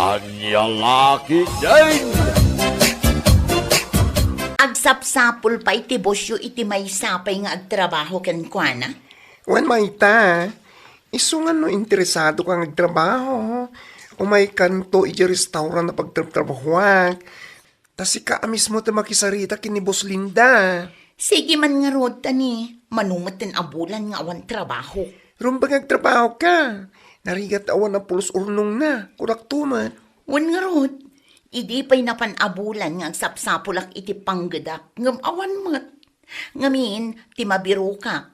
Anya laki din! Agsapsapul pa iti bosyo iti may sapay nga agtrabaho ken kuana. Wan maita, isungan no interesado kang nagtrabaho. Umay kanto iti restaurant na pagtrabahuak. Tas ika mismo ta makisarita kini Boss Linda. Sige man nga rod tani, manumot ten abulan nga awan trabaho. Rumbang nagtrabaho ka. Narigat awan na pulos urnong na. Kurak tumat. Wan nga rod, idi pa'y napanabulan nga agsapsapulak iti panggadak, ngam awan mat. Ngamin, ti mabiro ka.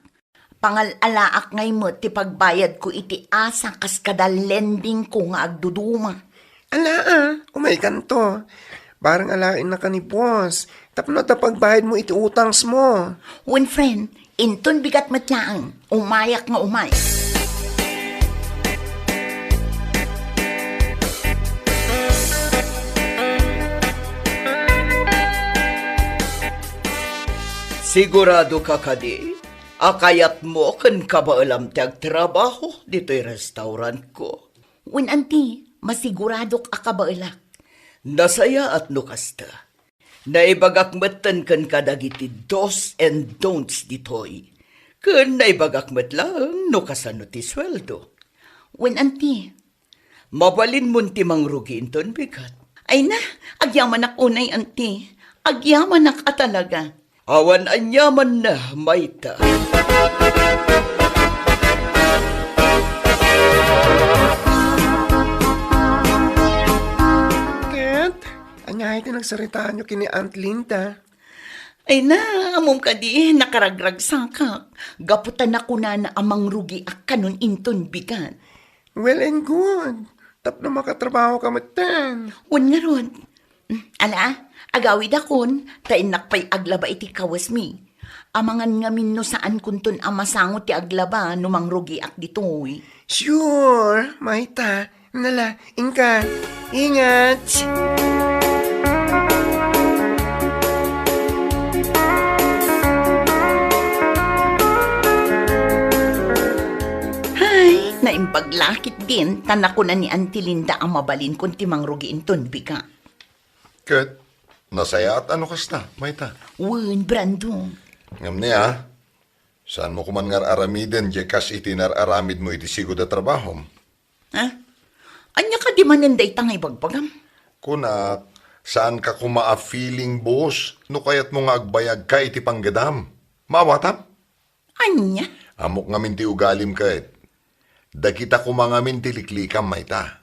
Pangalalaak ngay mo ti pagbayad ko iti asa kas kada lending ko nga agduduma. Umay kanto. Barang alain na ka ni boss. Tapno ta pagbayad mo iti utangs mo. Wan friend, inton bigat matyaang, umayak nga umay. Sigurado ka kadi, akayat mo kan kabaalam ti agtrabaho dito'y restaurant ko. Wan anti, masigurado ka kabailak. Nasaya at nukasta. Naibagak matan kan kadagiti dos and don'ts ditoy. Kan naibagak mat lang nukasano ti sweldo. Wan anti, Mabalin mo ti mangrugi inton bigat. ay na, agyaman ak unay anti. Agyaman ak talaga. Awan anyaman na, Mayta. Ket, anyay ti nagsaritaan nyo kini Aunt Linda. Ay na, amom ka di, nakaragrag saka. Gaputan ako na amang rugi ak kanon inton bigan. Well and good. Tapno makatrabaho ka matan. Wan nga ron. Ala, agawid akon, tainak pa'y aglaba iti kawas mi. Amangan nga minno saan kunton amasango ti aglaba numang rugi ak ditoy. Sure, Maita. Nala, ingka. Ingat. Hay, naimbaglakit din, tanako na ni Auntie Linda ang mabalin kung timang rugi inton biga. Ket, nasaya at ano kasta, Mayta? Wan, Brando. Ngam niya, saan mo kuman ngar aramiden, jekas iti aramid mo iti sigod na trabaho? Ha? Anya ka di manenday tangay bagbagam? Kunak, saan ka feeling boss, no kayat mo nga agbayag ka iti panggadam? Mawatap? Anya? Amok ngamin ti ugalim ka Dagita kumangamin ti liklikam, Mayta.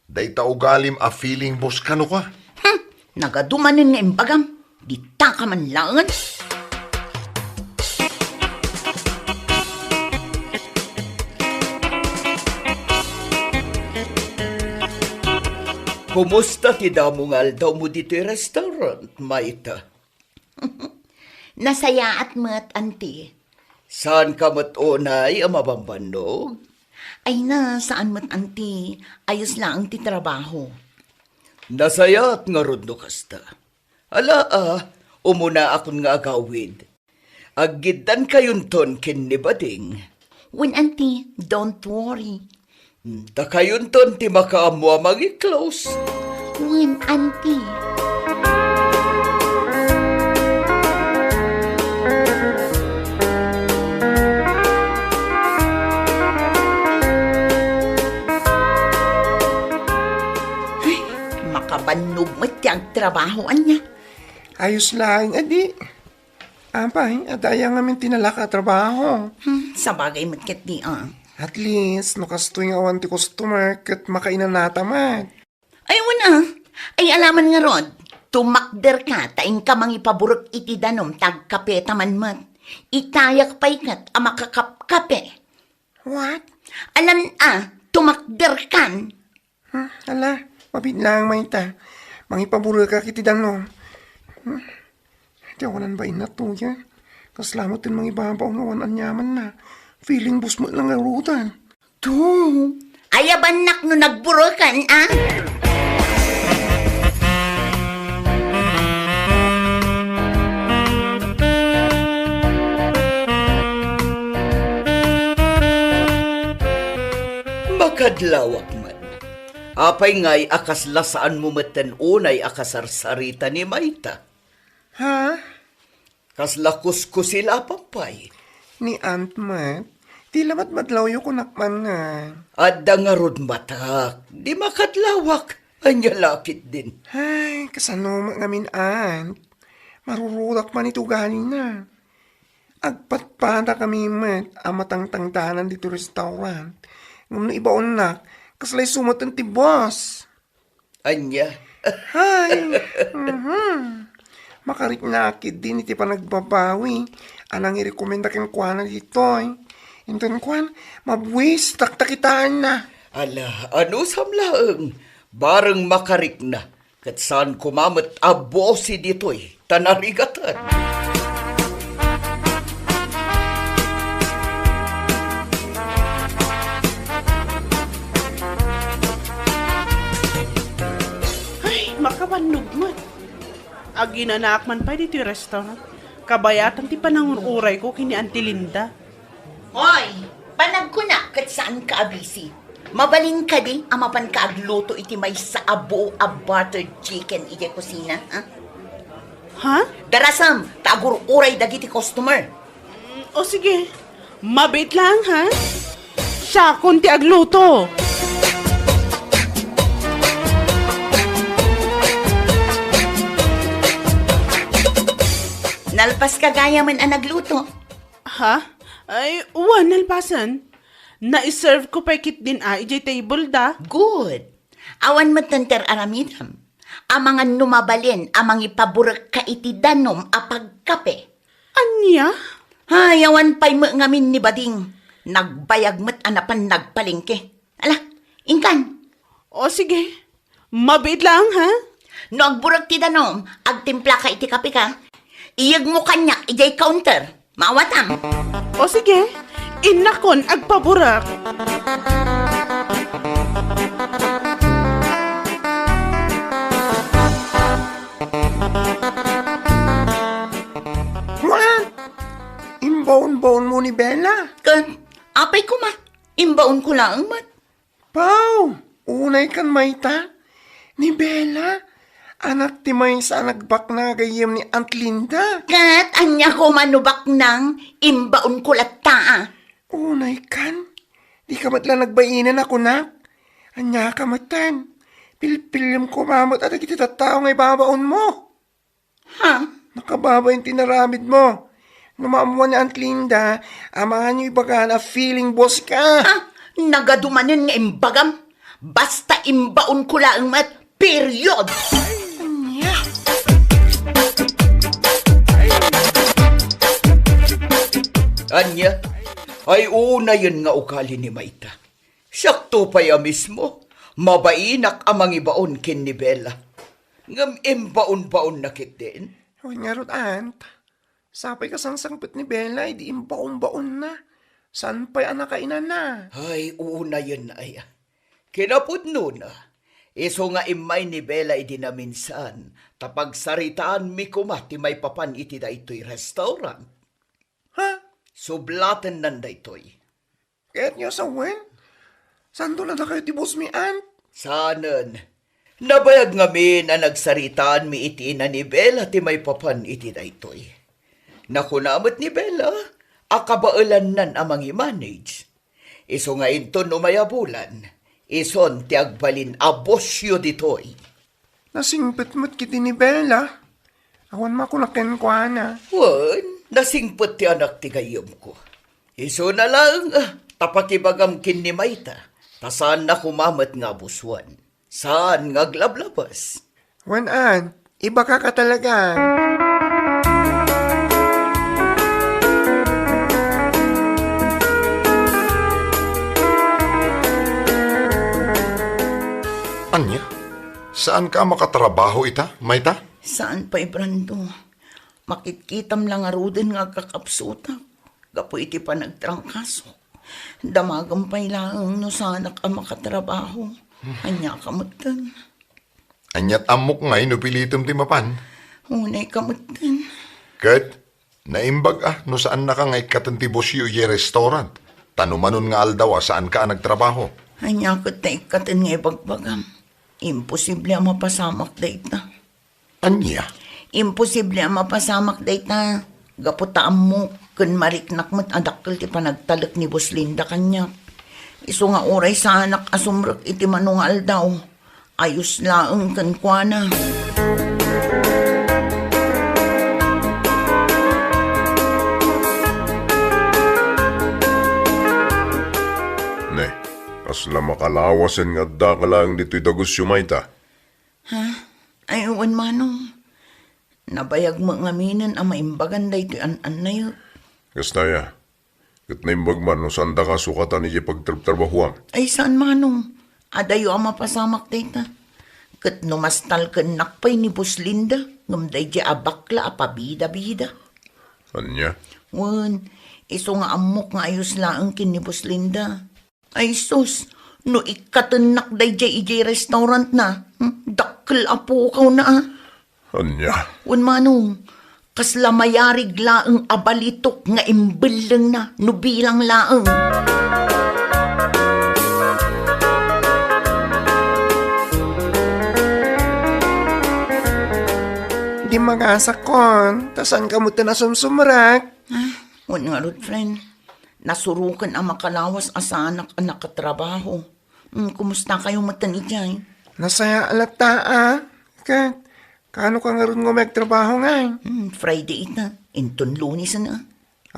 Dayta ugalim feeling boss kano ka? Nagadumanin nga imbagam. Di ta ka man langan. Kumusta ti damungal daw mo dito'y restaurant, Mayta? Nasaya at mat, Auntie. Saan ka matunay ang mabambanog? Ay na, saan mat, Auntie? Ayos lang ti trabaho. Nasaya at nga rod no kasta. Ala umuna akon nga agawid. Aggidan kayon ton kinibading. When, Auntie, don't worry. Da kayon ton ti makaamwa magi-close. When, Auntie. Ay, makabanog mo tiyang trabahoan niya. Ayos lang, adi. Ampay, adaya nga min tinalaka trabaho. Sa bagay matkit di At least, nakastoy nga awan ti customer kat makainan natamat. Ay, wala. Ay, alaman nga rod. Tumakder ka, taing ka mang ipaburot iti danom, tagkape taman mat. Itayak pa ikat, amakakapkape. What? Alam tumakder kan. Ala, mabit lang, Mayta. Mangipaburo ka kiti danom. Di ako nan ba inatuya? Kaslamot din mga ibabaw nga wanan yaman na. Feeling bus mo lang arutan. To, ayabanak no nagburokan, Makadlawak man. Apay ngay akas lasaan mo meten unay akasarsarita ni Mayta. Ha? Kas lakus ko sila pampay. Ni Aunt Mat, di lamat madlaw yung kunakman nga. Adda nga rod matak. Di makadlawak. Anya lakit din. Ay, kasano ngamin, Aunt. Marurudak man ito galing na. Agpatpada kami, Mat, amatang tanan dito restaurant. Ngam na ibaon na, kaslay sumatan ti boss. Anya. Hay! Makarik nakid din iti pa nagbabawi. Anang i-rekomenda kin kuana dito eh. Inton kuan, mabuwis, taktakitaan na. Ala, ano samlaeng? Bareng makarik na. Kat saan kumamat abosi dito'y tanarigatan. Ay, makabannog man. Aginanak man pa dito yung restaurant. Kabayatan ti panangon uray ko kini Auntie Linda. Hoy, panag ko na kat saan ka abisi. Mabaling ka di, amapan ka agluto iti may sa abo a buttered chicken iti kusina. Ha? Ha? Darasam, tagur uray dagiti customer. O sige, mabait lang ha? Siya kunti agluto. Nalpas ka gaya man ang nagluto. Ha? Ay, uwan nalpasan. Na-serve ko pa kit din ijay table da. Good. Awan matanter aramidam. Amangan numabalin, amang ipaburak ka iti danom apagkape. Anya? Ay, awan pa'y ngamin ni Bading. Nagbayag mat anapan nagpalingke. Ala, ingkan. O sige, mabait lang ha? No agburak ti danom, agtimpla ka iti kape ka. Iyag mo kanya, ijay counter. Mawatam. O sige, inakon agpaburak. What? Imbaon-baon mo ni Bella? Kan, apay ko ma. Imbaon ko lang mat. Pau, unay kan mayta. Ni Bella, anak ti may sa nagbak na gayem ni Aunt Linda. Kat, anya ko manubak nang imbaon ko latta. Unay kan, di ka matla nagbainan ako nak. Anya ka matan. Pilpilim ko mamot at kita tao ngay babaon mo. Ha? Nakababa yung tinaramid mo. Numaamuan ni Aunt Linda, amahan niyo ibaga na feeling boss ka. Ha? Nagadumanin nga imbagam. Basta imbaon ko lang mat. Period. Anya. Anya, ay una yun nga ukali ni Mayta. Sakto pa ya mismo. Mabainak amang ibaon kin ni Bella. Ngam imbaon-baon na kit din. Huwag nga ron, Aunt. Sapay ka sang sangpit ni Bella, di imbaon-baon na. Saan pa'y anak kainan na? Ay, una yun ay. Kinapod nun Iso nga imay ni Bella iti na minsan. Tapag saritaan mi kumati may papan iti da ito'y restaurant. Ha? Sublaten nanda ito'y. Kaya't niyo sa wen? Saan doon na kayo ti boss mi, Aunt? Sanan, nabayag nga mi na nagsaritaan mi iti na ni Bella ti may papan iti da ito'y. Nakunamot ni Bella, akabailan nan amang i-manage. Iso nga inton umayabulan, ison ti agbalin abosyo ditoy. Nasingpit-mat kiti ni Bella. Awan makunaken ko, ana. Wan, nasingpot ti anak ti gayom ko. Iso na lang, tapakibagam kin ni Mayta. Tasaan na kumamat nga buswan. Saan nga glablabas? Wan, Aunt, iba ka talaga. Anya, saan ka makatrabaho ita, Mayta? Saan pa'y Brando? Makitkitam lang aruden nga kakapsutak. Gapo iti pa nagtrangkaso. Damagam pa'y lang no sanak ang makatrabaho. Anya kamutan. Anyat amok ngay no pilitom ti mapan. Unay kamutan. Kat, naimbag no saan na ka ngay katantibosyo ye restaurant. Tanumanon nga aldawa saan ka nagtrabaho. Anya ko ta ikatin nga ibagbagam. Imposible ang mapasamak dayta. Anya? Imposible ang mapasamak dayta. Gaputaan mo, kun mariknak mo't adakkel ti panagtalak ni Boss Linda kanya. Iso nga oray sa anak asumrek iti manungal daw. Ayos laeng kan kuana. Ne, asla makalawasan nga da ka lang dito'y dagos yumayta. Ay, uwan manong. Nabayag mo ngaminan ang maimbagan da ito an na yun. Kastaya, kat na imbagman no saan da ka sukatan iti pagtrabahuam. Ay, saan manong? Adayo ang mapasamak dayta. Kat numastal ka nakpay ni Boss Linda. Ngamday di abakla apabida-bida. Anya? Wan, iso nga amok nga ayos laang kin ni Boss Linda. Ay, sus, no ikatanak day ijay restaurant na. Dakkel apo kaw na ah. Anya? Wan manong, kasla mayarig laang abalitok nga imbel lang na, nubilang laang. Di magasakon, tasan ka mo na sumsumrak. Wan nga rod, friend. Nasurukan ang makalawas asa anak katrabaho. Kumusta kayo matan ijay? Nasaya alata ah. Kat, kano ka nga ron nga magtrabaho nga? Friday ita. Inton lunis na.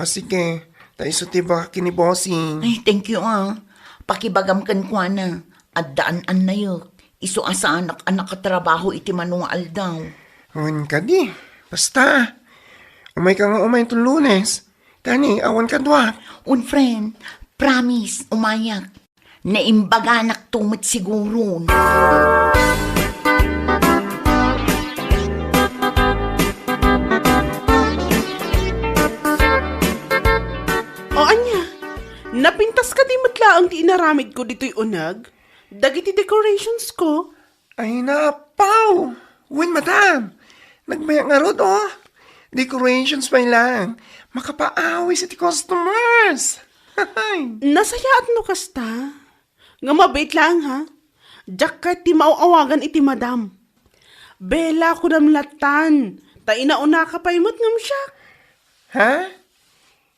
Sige, taiso ti ba kinibossing? Ay, thank you ah. Pakibagam kan kwa na. At daan-an na yun. Iso asa anak katrabaho iti manungal daw. Awan ka di. Basta. Umay ka nga umay itong Lunes. Tani, awan ka dwa. Un friend, promise, umayak. Naimbaganak tumit siguro. O anya, napintas ka di matlaang ti inaramid ko dito'y unag? Dagiti decorations ko. Ay napaw. Win madam. Nagmayak nga rod oh. Decorations pa lang. Makapaawi sa ti customers. Nasaya at no kasta. Nga mabait lang ha. Diyak ka ti mauawagan iti madam. Bela ko namlatan. Ta inauna ka pa imot ngam siya. Ha?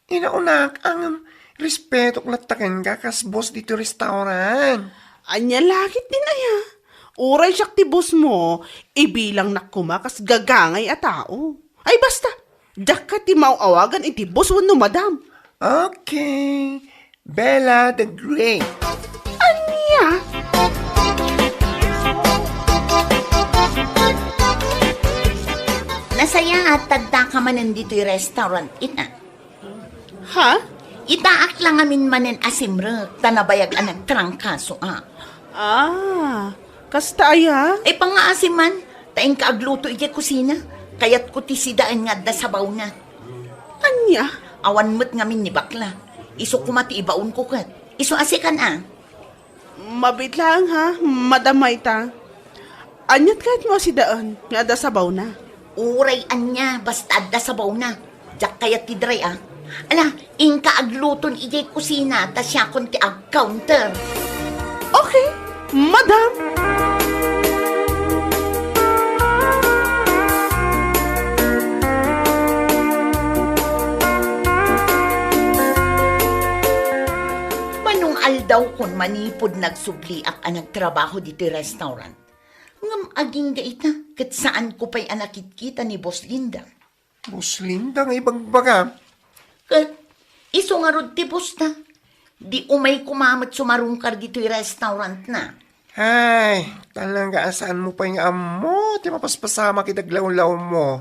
Inaunak ang respeto klatakin ka kas boss dito restaurant. Anya lakit din aya. Uray siyak ti boss mo, ibilang nakumakas gagangay a tao. Ay basta, diyak ka ti mauawagan iti boss no madam. Okay. Bella the Great. Anya? Nasaya at tagda ka manan dito yung restaurant ina. Ha? Itaak lang amin manan asimrek, tanabayag anag trangkaso ah. Ah, kasta aya? Ay pangaasiman, taing kaagluto iti kusina, kayat ko ti sidaan nga da sabaw na. Anya? Awan mo't ngamin ni bakla, iso kumati ibaon ko kat, iso asikan ah. Mabit lang ha, madamay ta. Anyat kahit mo si daan, nga da sabaw na. Uray anya, basta da sabaw na, jak kayat ti dray ah. Ala, ing kaagluton iti kusina, ta siya kon ti ag-counter. Okay, madam. Manong aldaw kon manipod nagsubliak ang nagtrabaho dito restaurant. Ngam aging gaita, kat saan ko pa'y anakit-kita ni Boss Linda. Boss Linda nga ibagbaga. Kat, iso nga rod ti boss na. Di umay kumamat sumarungkar dito restaurant na. Ay, talaga asaan mo pa yung amo? Di mapaspasama kitaglaw-law mo.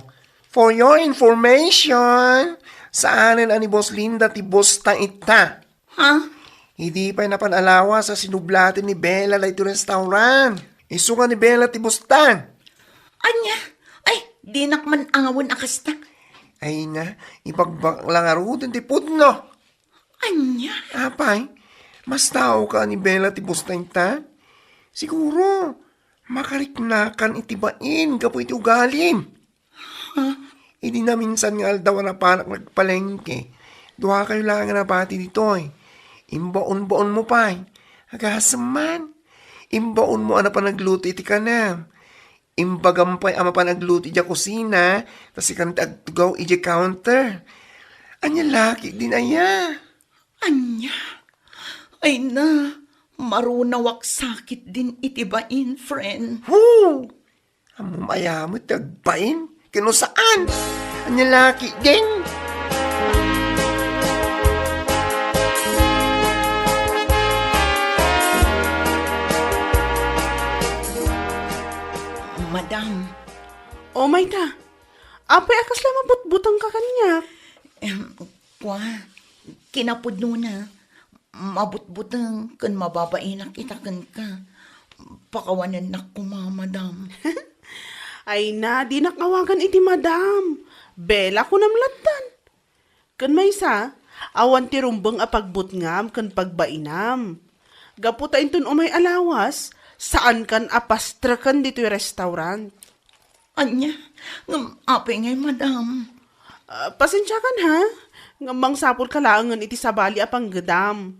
For your information, saanin ani Boss Linda ti boss ta ita. Ha? Hindi pa napanalawa sa sinublatin ni Bella la ito restaurant. Isu nga ni Bella ti boss ta. Anya? Ay, di nakman awon akasta. Ay na, ibagbak lang arutin ti pudno. Anya? Apay, mas tao ka ni Bella ti boss ta ita. Siguro, makariknakan itibain kapo iti ugalim. Hindi na minsan nga aldaw na panak nagpalengke. Duha kayo lang na pati dito eh. Imbaon-baon mo pa eh. Agasaman. Imbaon mo ana pa nagluto iti kanam. Imbagampay ama pa nagluto iti kusina, tas ikan tagtugaw iti counter. Anya laki din aya. Anya, ay na, marunawak sakit din itibain, friend. Woo! Amo mayamot tagbain. Kano saan? Anya laki din. Madam, Oh my ta. Apay akas lang mabutbutang ka kanya. kwa, kinapudno na, mabutbutang kan mababainak itakan ka. Pakawanan na ko, madam. Ay na, di nakawagan iti madam. Bela ko namlatan. Kan may sa, awan ti rumbang apagbutngam kan pagbainam. Gaputain tun umay alawas, saan kan apastrakan dito'y restaurant. Anya, apay ngay, madam. Pasensya kan ha, ngambang sapol kalaangan iti sabali apang gadam.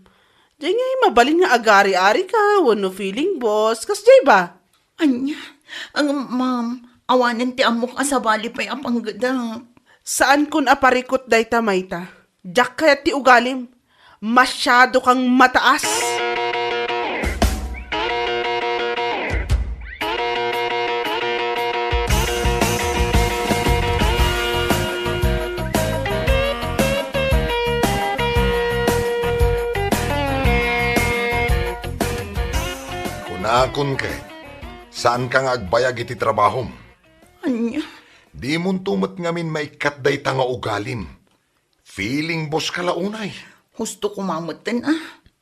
Diyan ngay mabalin nga agari-ari ka, wano feeling boss, kas jay ba? Anya, ma'am, awanan ti amok asabali pa'y apanggada. Saan kun aparikot day tamayta? Diyak kaya ti ugalim, masyado kang mataas. Kunakon kay, saan ka nga agbayag iti trabahom? Anya, Di mon tumat ngamin may katday tanga ugalim. Feeling boss kalaunay. husto kumamutin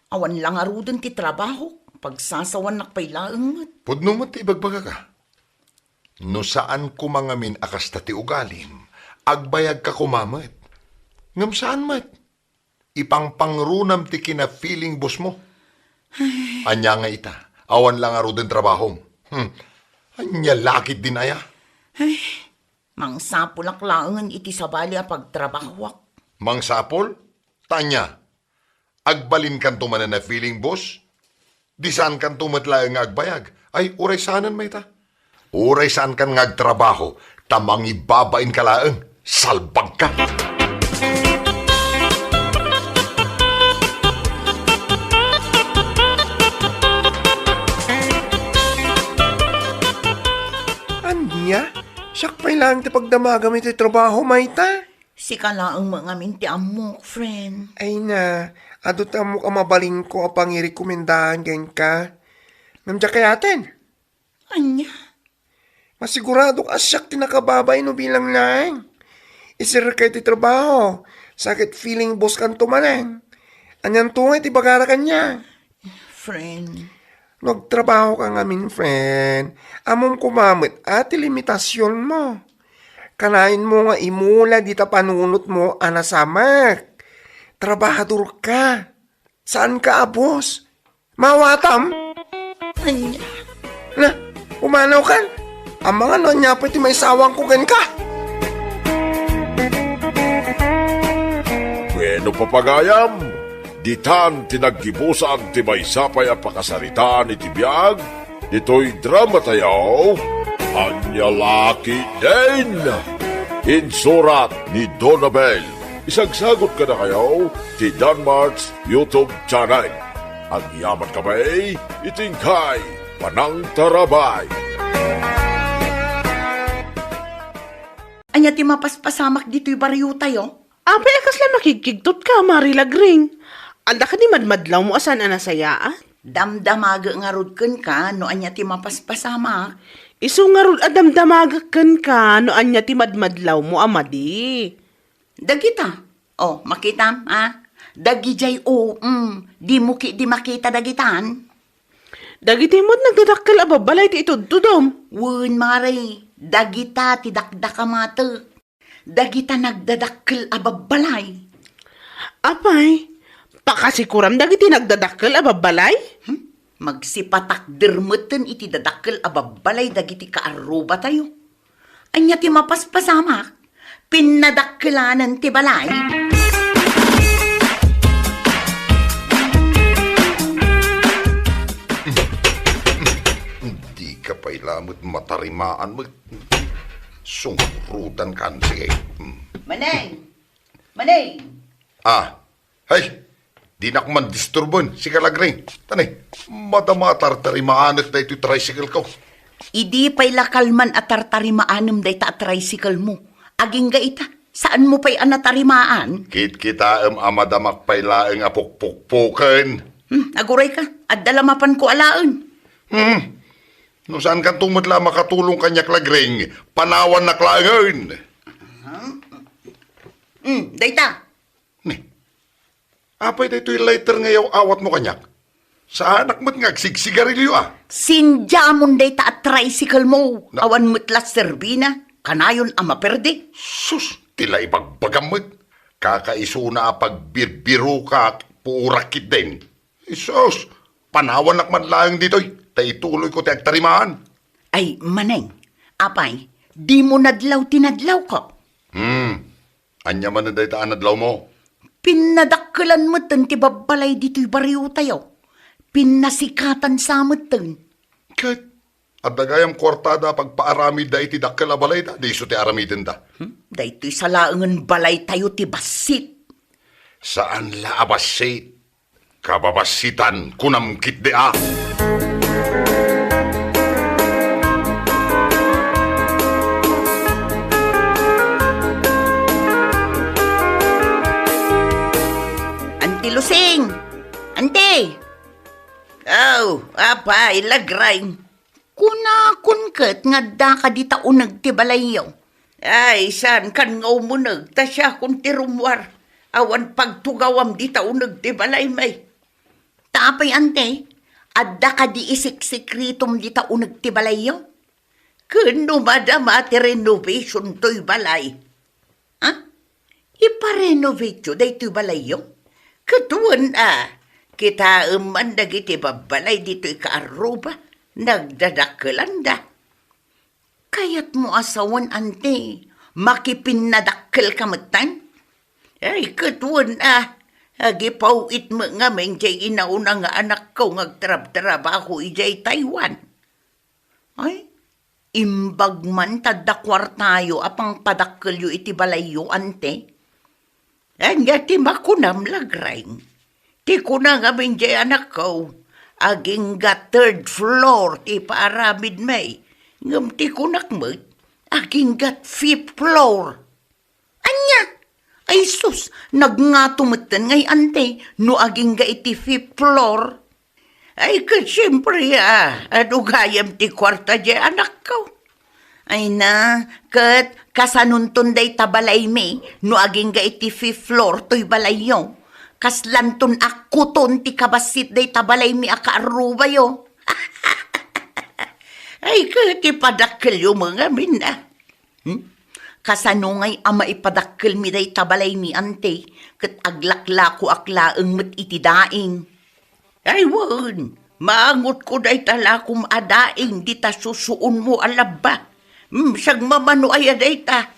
Awan lang arudon ti trabaho. Pagsasawan nakpailaangat. Pudno mo ti ibagbaga ka. No saan kumangamin akas tati ugalim, agbayag ka kumamat. Ngam saan mat? Ipangpangrunam ti kina feeling boss mo. Anya nga ita, awan lang aro din trabahom. Anya lakit din aya. Mang sapulak laangan iti sabali a pagtrabahwak. Mang sapol, tanya, agbalin kan tumanan na feeling boss? Di saan kan tumatla nga agbayag? Ay, uray saanan may ta? Uray saan kan nga agtrabaho, tamang ibabain ka laang, salbag ka. Anya? Siyak pa'y lang ti pagdamagam iti trabaho, mayta. Si kalaang mga minti amok, friend. Ay na, adot mo ka mabalin ko apang irekomendahan ganyan ka. Namdya kayatin. Anya, Masigurado ka siyak tinakababay no bilang lang. Isir kay ti trabaho. Sakit feeling boss kan tumanan. Anyan tungay ti bagara kanya. friend. Nagtrabaho ka ngamin, friend. Among kumamit at limitasyon mo. Kanain mo nga imula dita panunot mo anasamak. Trabahador ka. Saan ka abos? Mawatam? Anya, Na, umanaw kan? Ang mga nonya pati may sawang kugan ka. Bueno papagayam, ditan tinaggibusan ti may sapay a pakasaritaan iti biyag, dito'y drama tayaw, Anya Laki din. Insurat ni Donabel. Isagsagot ka na kayo ti Danmarks YouTube channel. Ang yaman ka ba'y itingkay panang tarabay. anya ti mapaspasamak dito'y baryo tayo. Apay akas lang makikigtot ka, marilagring. Anda ka ni madmadlaw mo asan anasayaan? Damdamaga nga rudken ka, no anya ti mapaspasamak. Isu nga rod adamdamagakan ka, no anya ti madmadlaw mo amadi. Dagita. Oh, makita, Dagijay di di makita dagitan. Dagiti mo't nagdadakkel ababalay ti itudtudom. Wun, mare, dagita ti dakdakamata. Dagita nagdadakkel ababalay. Apay, pakasikuram dagiti nagdadakkel ababalay? Magsipatak dermeten iti dadakkel ababalay dagiti kaaruba tayo. Anya ti mapaspasamak, pinadakkelanan ti balay. Hindi ka pa'y lamot matarimaan mo. Sungrutan ka. Sige. Maneng! Maneng! Hay, di na ko man disturbon. Sige lagring. Tanay, madama tartarimaanat na ito tricycle ko. Idi pa'y lakalman at tartarimaanam day ta tricycle mo. Aging ga ita, saan mo pa'y anatarimaan? Kita amadamak pa'y laeng apukpukpukan. Aguray ka, at dalamapan ko alaan. No saan ka tumutla makatulong kanyak lagring? Panawan na klaangan. Dayta, Apay na ito'y lighter ngayaw awat mo kanyak. Sa anak mo't ngagsigsigarilyo sinja mo dayta at tricycle mo. Awan mutlas serbina, kanayon ama perde. Sus, tila ibagbagam mo't. Kakaisuna pagbirbiro ka at puurakit din. Isos, panawan nakman lang dito'y. Taituloy ko tiyag tarimaan. Ay, Maneng, apay, di mo nadlaw tinadlaw ko. Anya man na dayta anadlaw mo. Pinadakkelan mo ten ti babalay dito'y bariw tayo. Pinasikatan sa mo ten. Kahit, at dagayang kwartada pagpaarami da iti dakkel abalay da, di iso ti aramidin da. Dayto'y salaangan balay tayo ti basit. Saan la abasit? Kababasitan kunamkit de Auntie Lusing! Auntie! Oh, apay, lagray. Kunakun kat nga da ka di taunag ti balayaw. Ay, san kan nga umunag, ta siya kung tirumwar. Awan pagtugawam di taunag ti balay may. Tapay ante, adda ka di isik-sikritom di taunag ti balayaw. Kano madama ti renovation to'y balay. Ha? Ipa-renovate yun day to'y balayaw? Katuan kita man dagiti babalay dito'y kaaruba, nagdadakkelan da. Kayat mo asawan ante, makipinadakkel kamatan? Ay, katuan agipawit mo nga men jay inauna nga anak ko ngagtrab-trabaho ijay Taiwan. Ay, imbag man tadakwar tayo apang padakkel yu iti balayo ante. Anya ti makunam lagraing. Ti kunang amin jay anak ko, aging ga third floor ti paaramid may. Ngam ti kunak mo, aging gat fifth floor. Anya? Ay sus, nagngatumatan ngay ante, no aging ga iti fifth floor. Ay kat siyempre adugayam ti kwarta jay anak ko. Ay na, kat kasanuntun day tabalay me, no aging ga iti fifth floor to'y balayo. Kaslantun akuton ti kabasit day tabalay me akaaruba yo. Ay kat ipadakkel yung mga mina. Kasanungay ama ipadakkel mi day tabalay mi ante, kat aglakla ko aklaeng met iti daing. Ay wan, maangot ko day talakum adaing di ta susuon mo alaba. Siyag mamano ay aday ta.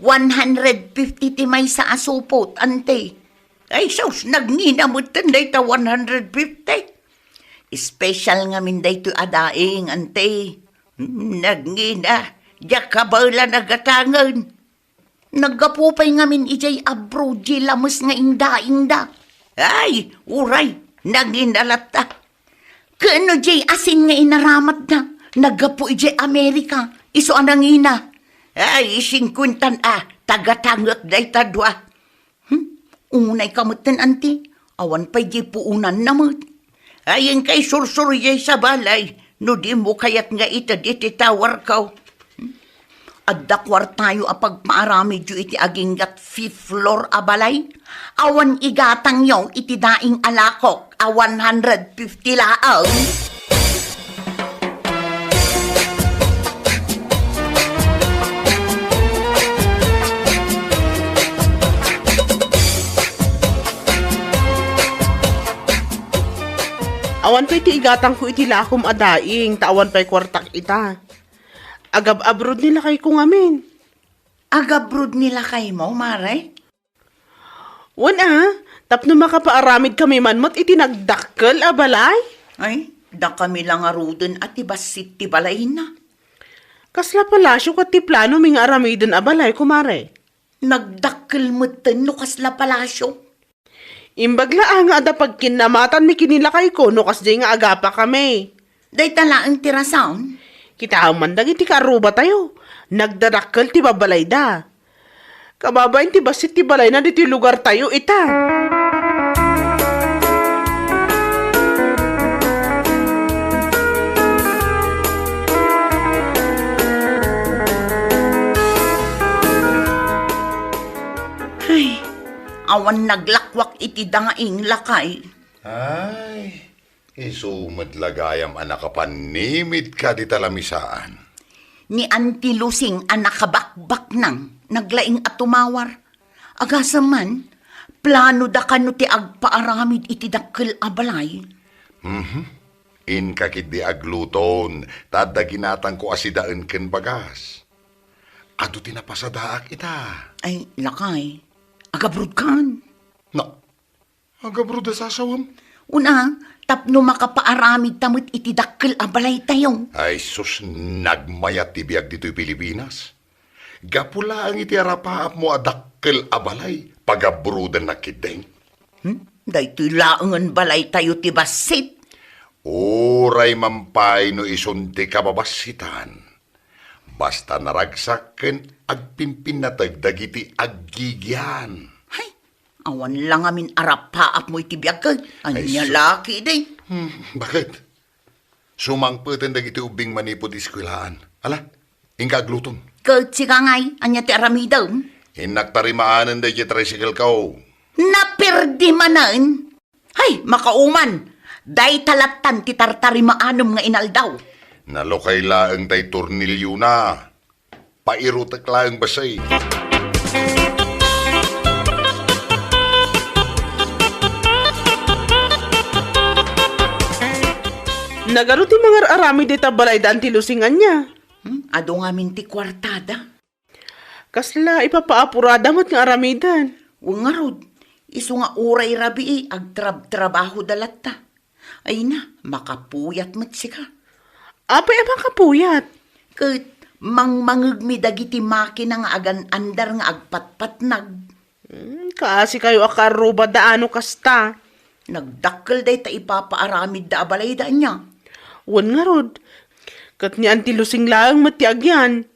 150 ti may sa asupot, ante. Ay sus, nagninamutan day ta 150. Special nga min day to adaing, ante. Nagngina, diyak kabala nagatangan. Nagapupay nga min ijay abroad di lamas nga inda-inda. Ay, uray, naginalata. Kano jay asin nga inaramat na. Nagapo ijay Amerika. Iso anang ina. Ay, 50 tagatangak day tadwa. Unay kamutan, anti. Awan pa'y di puunan namut. Ayan kay sursuri jay sa balay. No di mo kayat nga ita di titawar ka. Addakwar tayo apagpaarami ju iti aging gat fifth floor abalay. Awan igatang yaw iti daing alakok. 150 laang. Awan pa'y ti igatang ko iti lakom adaing, tawan pa'y kwartak ita. Agab-abroad nila kay kung amin. Agabrod nila kay mo, maray? Tapno makapaaramid kami man mo't iti nagdakkel abalay. Ay, Da kami lang aruden at ibasit ti balay na. Kasla palasyo kat ti plano ming aramiden abalay, kumare. Nagdakkel mo no kasla palasyo. Imbagla nga ada pagkinamatan mi kinilakay ko no kas nga agapa kami. Day talaang tirasaon. Kita mandag iti karuba tayo. Nagdarakkel ti babalay da. Kababain ti basit ti balay na diti lugar tayo ita. Ay, awan naglakwak iti dangaing lakay. Ay, isumadlagayam anak panimid ka di talamisaan. Ni Auntie Lusing ang nakabakbak nang naglaing at tumawar. Agasaman, plano da kano ti agpaaramid iti dakkel abalay. In kakit di agluton, tada ginatang ko asidaan ken bagas. Ado tinapasadaak ita. Ay, lakay, agabrod kan. No, agabruda sasawam. Una, tapno makapaaramid tamit iti dakkel abalay tayo. Ay sus, nagmayat ti biag dito'y Pilipinas. Gapula ang iti arapaap mo adakkel abalay, pagabrudan na kideng. Daytoy laangan balay tayo ti basit. Uray mampay no isunti kababasitan. Basta naragsaken agpimpin na tagdagiti aggigyan. Hay, awan lang amin arapaap mo iti biyagkag. Anya Ay, laki day. Bakit? Sumangpeten dagiti ubing manipod iskwilaan. Ala, ingka agluton. Kat sigangay, anya ti aramidaw. Hinaktarimaanan dagiti tricycle kao. Naperdi manan. Hay, makauman. Day talatan ti tartarimaanom nga inaldaw. Nalokay laang tay tornilyo na. Pairutak laang basay. Nagano ti mga arami dita balay daan ti lusingan niya. Ado nga min ti kwartada. Kasla ipapaapurada mo't nga aramidan. Nga rod, iso nga uray rabi agtrab-trabaho dalatta. Ay na, makapuyat mo't sika. Apay ang kapuyat. Kat mangmangagmi dagiti makina nga agan andar nga agpatpatnag. Kasi kayo akaruba daano kasta. Nagdakkel day ta ipapaaramid da abalay da niya. Wan nga rod. Kat ni Auntie Lusing lang matiag yan.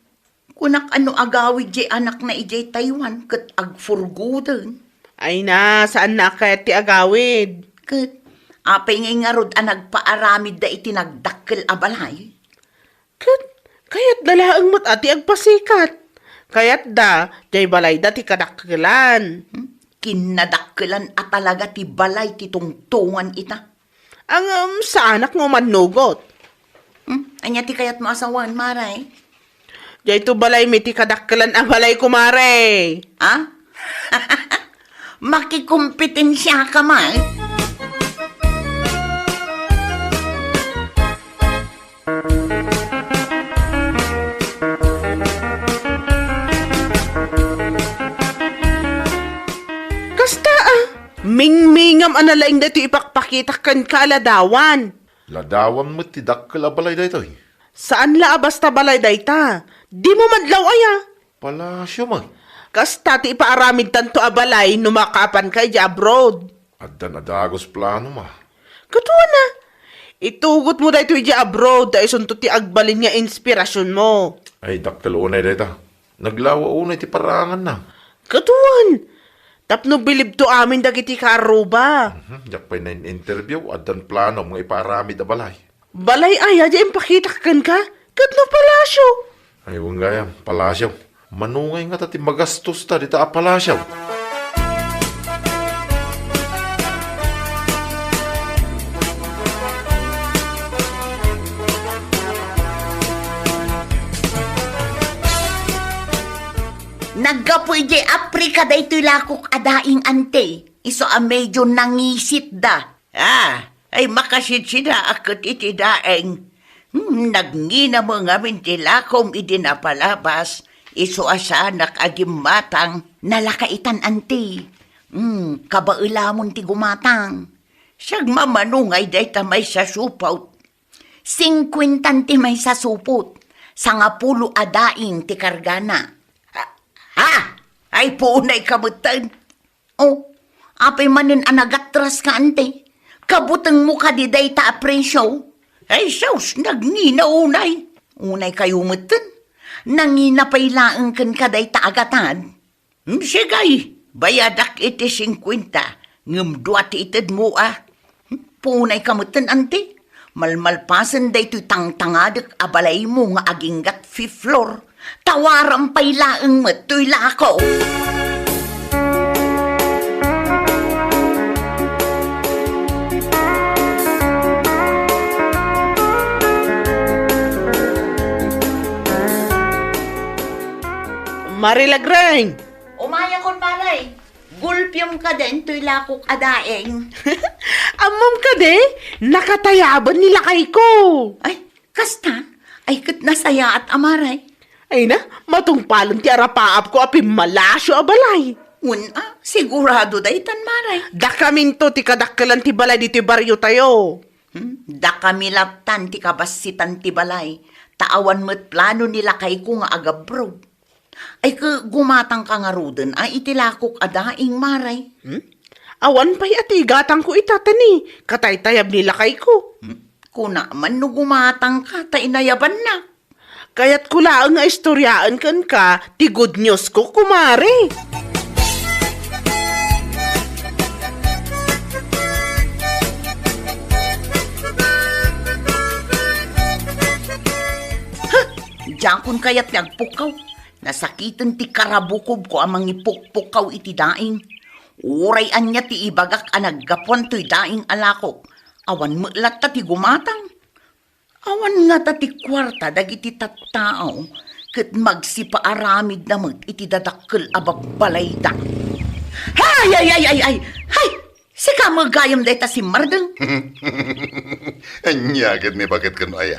Kunak ano agawid jay anak na ijay Taiwan kat agfurgudan. Ay na, saan na kaya ti agawid? Kat apay nga rod ang nagpaaramid da iti nagdakkel abalay. Kat, kayat dalaang mat ati agpasikat. Kayat da, jay balay da ti kadakkelan. Kinadakkelan at talaga ti balay ti tungtungan ita. Ang sa anak mo manugot. Anya ti kayat mo asawan, maray? Jay to balay may ti kadakkelan ang balay kumare. Ha? Makikumpetensya ka man. Kasta mingmingam analaing dito ipakpakitakan kaladawan. Ladawan mo ti dakkel abalay daytoy. Saan la basta balay dayta? Di mo madlaw aya. Palasyo man. Kasta ti ipaaramid tanto abalay numakapan kay di abroad. Addan adagos plano ma. Katuwa na. Itugot mo dayto di abroad da isunto ti agbalin nga inspirasyon mo. Ay dakkel unay dayta. Naglawa unay ti parangan na. Katuwan. Tapno bilib to amin dagiti karuba. Jak pa'y na interview addan plano mga iparamid abalay. Balay aya di impakitakan ka? Katno palasyo. Ay wanggayam, palasyaw. Manungay nga tati magastos ta dita a palasyaw. Naggapoy di Aprika da ito'y lakok adaing ante. Iso a medyo nangisit da. Ay makasit sida akot iti daeng. Nagngina mo nga min ti lakom idinapalabas. Iso asanak agimatang nalakaitan ante. Kabailamon ti gumatang. Siyag mamanungay day tamay sa supaw 50 ti may sa supot. Sa nga pulo adaing ti kargana. Ha? Ay punay kamutan. Oh, apay manin anagatras ka ante. Kabutang mo ka di day ta apresyo. Ay saus, nagnina unay. Unay kayo mutan. Nangina pa'y laang kan ka day ta agatan. Sigay, bayadak iti 50. Ngam duat itid mo ah. Punay kamutan ante. Malmalpasan day to'y tangtangadak abalay mo nga aginggat fifth floor. Tawaran pa'y laang mato'y lako. Marilagreng! Umaya kon maray. Gulpyong ka din to'y lakok adaeng. Amam ka de, nakatayaban nila kay ko. Ay, kasta. Ay, kat nasaya at amaray. Ay na, matungpalan ti arapaap ko api malasyo abalay. Una, sigurado day tan maray. Da kamin to ti kadakkalan ti balay dito baryo tayo. Da kami laptan ti kabasitan ti balay. Taawan mo't plano nila kay ko nga agabro. Ay ka gumatang ka nga ruden, ay itilakok adaing maray. Awan pa'y atigatang ko itatani, kataytayab nila kay ko. Kuna man no gumatang ka, ta inayaban na. Kaya't kulaang nga istoryaan kan ka, ti good news ko kumare. Jakon kaya't nagpukaw. Nasakitan ti karabukob ko amang ipukpukaw iti daing. Uray anya ti ibagak anaggapuan to'y daing alakok. Awan mulat ta ti gumatang. Awan nga ta ti kwarta dagiti tattao. Kat magsipaaramid na mag iti dadakkel abagbalay da. Hay! Sika magayam day ta si Mardeng. Anyagad ni bakit kano aya.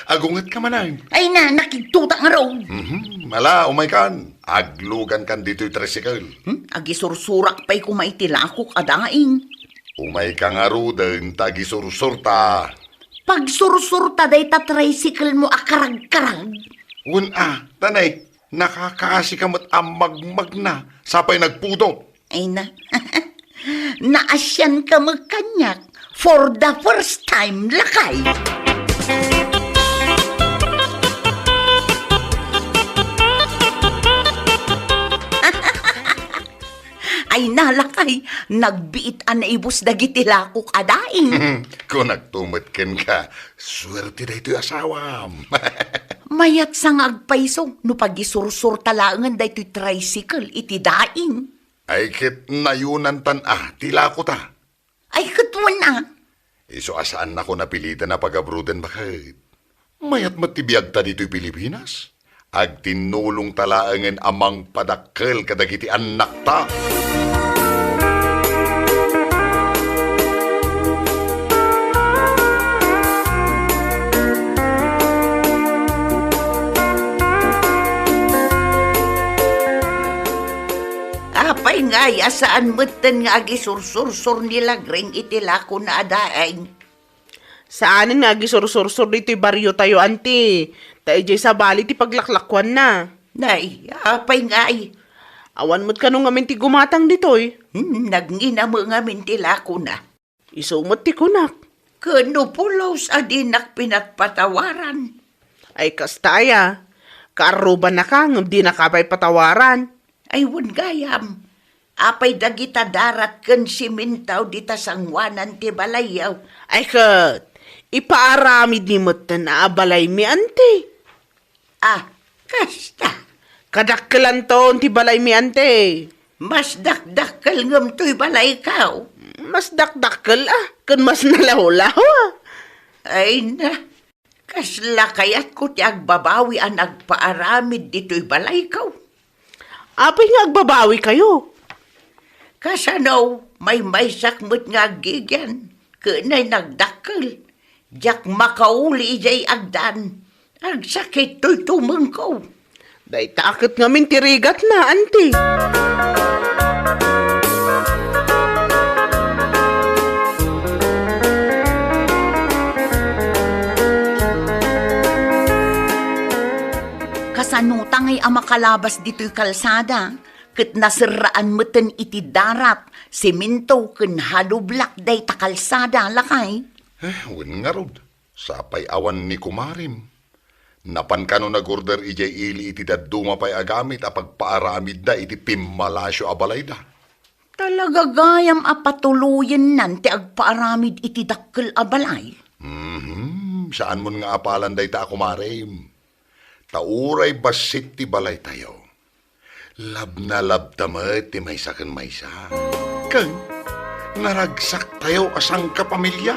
Agungat ka manay. Ay na, nakigtuta nga raw. Mala, umay kan. Aglugan kan dito'y tricycle. Agisursurak pa'y kumaitilakok adaing. Umay ka nga ruden, tagi sursurta. Pag sursurta day ta tricycle mo akarag-karag. Tanay, nakakaasi ka mo't amagmag na. Sapay nagpudot. Ay na, naasyan ka magkanyak for the first time lakay. Ay nalakay, nagbiit an ibus dagiti lakok adaing. Kung nagtumatkin ka, swerte na ito'y asawam. Mayat sang agpaiso, no pagisursur talangan da ito'y tricycle, iti daing. Ay kit nayunan tila ko ta. Ay katuan na. Iso asaan ako napilitan na pag-abruden bakit? Mayat matibiyag ta dito'y Pilipinas. Ag tinulong talaangan amang padakkel kadagiti anak ta. Apay nga, saan mutan nga agisursur-sur nila greng itilako na adaing. Saan nga gisur-sur-sur dito'y baryo tayo, anti? Tayo sa bali ti paglaklakwan na. Nay, apay nga ay. Awan mo't kanong ngamin ti gumatang dito'y. Nagngina mo nga mintilako na. Isumot ti kunak. Kano pulos adinak pinagpatawaran. Ay kastaya, kaaruban na ka, ngam di nakapay patawaran. Ay gayam. Apay dagita darat ken simintaw dita sangwanan ti balayaw. Ay kat, ipaaramid ni mo't na abalay mi ante. Ah, kasta. Kadakkelan to ti balay mi ante. Mas dakdakkel ngam to'y balay kaw. Mas dakdakkel kan mas nalaw-law Ay na, kasla kayat ko ti agbabawi ang agpaaramid dito'y balay kaw. Apay nga agbabawi kayo. Kasanaw, may sakmut nga gigyan. Kanay nagdakkel. Jak makauli jay agdan. Agsakit to'y tumengkaw. Day takot nga min tirigat na, ante. sanuta ngay makalabas dito'y kalsada. Kat nasiraan mo ten iti darat, simento ken halublak day ta kalsada lakay. Wen nga rod. Sapay awan ni kumarim. Napan ka no nag-order ijay ili iti daduma pa'y agamit apagpaaramid da iti pimmalasyo abalay da. Talaga gayam apatuluyan nan ti agpaaramid iti dakkel abalay. Saan mo nga apalan day ta kumarim? Tauray basit ti balay tayo. Lab na lab tamat ti maysa ken maysa. Ken naragsak tayo asang kapamilya.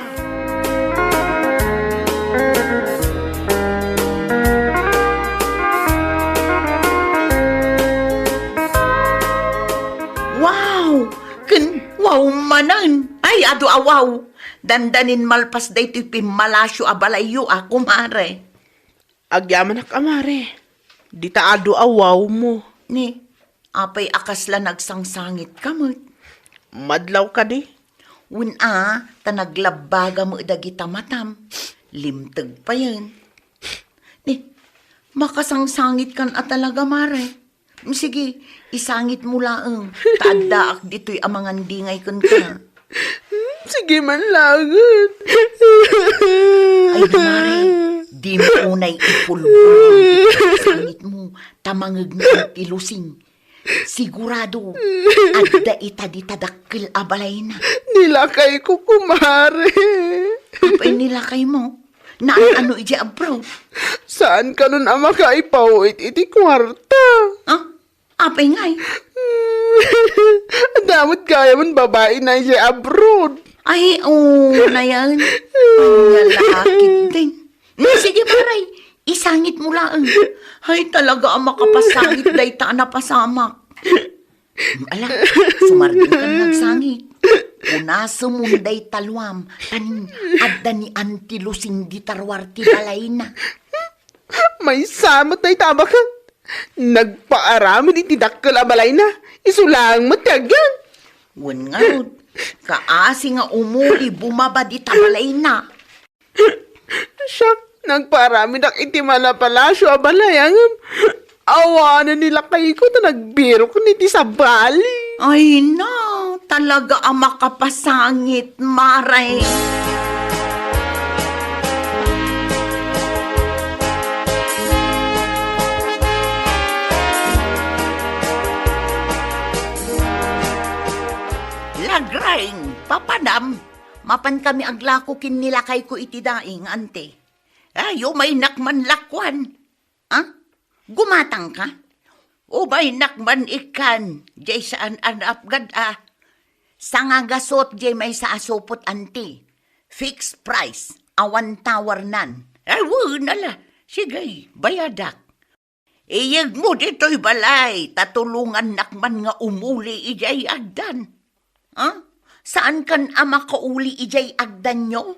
Wow! Wow manan! Ay, ado awaw! Dandanin malpas day ti pimmalasyo abalayo kumare. Agyaman ak amare. Di taado awaw mo. Ni, apay akasla nagsangsangit kamot. Madlaw ka di. Tanaglabaga mo dagita matam. Limtag pa yan. Ni, makasangsangit kan talaga mare. Sige, isangit mo laang. Taaddaak dito'y amangan dingay kan ka. Sige man lagot. Ay, mare, di mo unay ipulbulong sangit mo, tamangag na ilusing. Sigurado, adda ita di tadakil abalay na. Nilakay ko kumare. Apay nilakay mo? Na ano ija abroad? Saan ka nun ama kaipawit iti kwarta? Apay ngay? Damot kaya man babae na siya abroad. Ay, na yan. Ang lalakit din. Sige, maray. Isangit mo lang. Ay, talaga ang makapasangit day ta na pasamak. Ala, sumardin ka nagsangit. Punaso munday talwam. Tanin, adda ni antilusing di tarwar ti balay na. May samot na itabakan. Nagpaarami di tidakkel abalay na. Isulang matyagan. Wan nga rod. Kaasi nga umuli bumaba di tabalay na. Siyak, nagparami na itimala palasyo abalay. Awanan nila kayo ko na nagbiro ko niti sa bali. Ay na, talaga ang makapasangit, maray. Lagraing, papanam. Mapan kami aglako kin nilakay ko iti daing, ante. Ayo may nakman lakwan. Gumatang ka? O may nakman ikan, jay saan anapgad Sangagasot jay may sa asopot, ante. Fixed price, awan tawar nan. Ay, nala. Sige, bayadak. Iyag mo dito'y balay, tatulungan nakman nga umuli ijay agdan. Saan kan ama kauli ijay agdan nyo?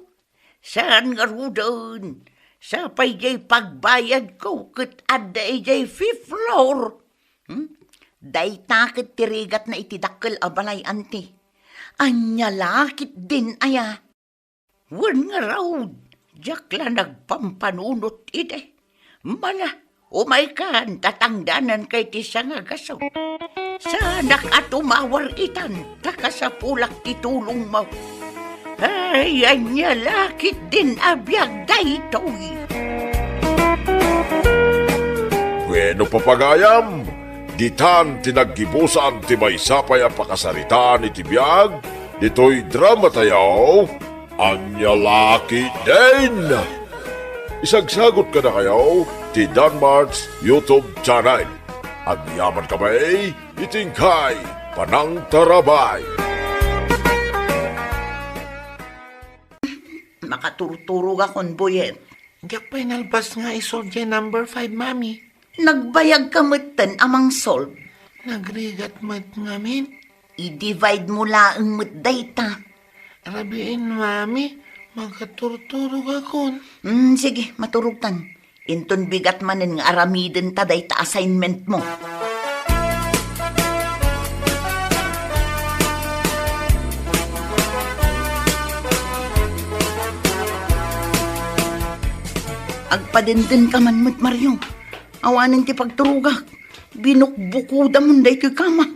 Saan nga rudon? Sa pa'y jay pagbayad ko, kat adda ijay 5th floor. Day takit tirigat na itidakkel abalay, ante. Anya lakit din aya. Wan nga raw, jakla nagpampanunot ide. Mala, umay kan, tatangdanan kay tisa nga gasaw. Sanak at umawar itan, takasapulak titulong mo. Ay, anya lakit din abiyag daytoy. Bueno papagayam, ditan tinaggibusan ti maysapay a pakasaritaan iti biyag, dito'y drama tayaw, anya laki din. Isagsagot ka na kayo ti Danmarks YouTube channel. Agyaman kamay, itingkay, panang tarabay. Makaturturog akong boyet. Diyak pa inalbas nga isolve dyan number 5, mami. Nagbayag kamutan amang solve. Nagrigat mat ngamin. I-divide mo laang mo't data. Rabiin, mami. Magkaturturog akon. Sige, maturugtan. Inton bigat manin nga aramiden ta dayta assignment mo. Agpadenden ka man mo't Mario. Awanin ti pagturugak. Binukbukuda mo day ko'y kama.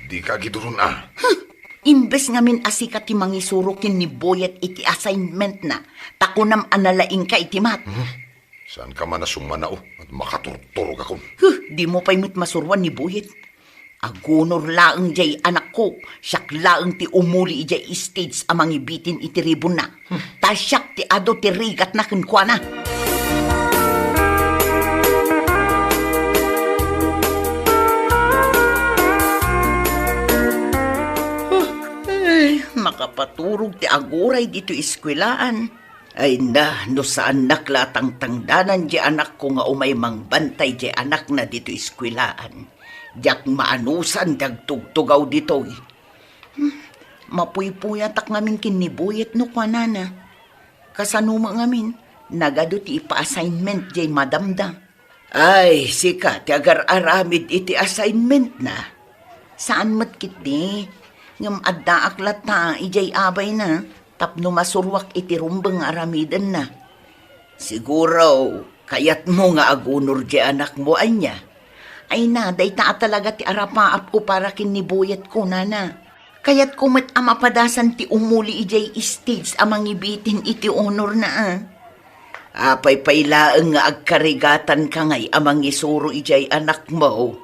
Di ka gidurun ah. Imbes nga min asika ti mangisurukin ni Boyet iti assignment na, takunam analaing ka iti mat. Saan ka manasumanao at makaturturog ako? Di mo pa'y masurwan ni Boyet. Agunor laeng jay anak ko, siyak laeng ti umuli ijay stage amang ibitin iti ribon na. Ta siyak ti ado ti rigat na kenkwana. Ay, makapaturog ti aguray dito iskwelaan. Ay na, no saan naklatang tangdanan di anak ko nga umay mangbantay di anak na dito iskwelaan. Diyak maanusan dagtugtugaw dito. Mapuypuyatak ngamin kinibuyet no kwa nana. Kasanuma ngamin, nagado ti ipa-assignment di madamda. Ay, sika, ti agar aramid iti assignment na. Saan matkit di? Ngam adda aklat ta, ijay abay na. Tapno masurwak iti rumbang aramidan na. Siguro, kayat mo nga agunor di anak mo anya. Ay na, day ta talaga ti arapaap ko para kinibuyat ko, nana. Kayat kumat amapadasan ti umuli ijay stage amang ibitin iti honor na Apay pailaeng nga agkarigatan ka ngay amang isuro ijay anak mo.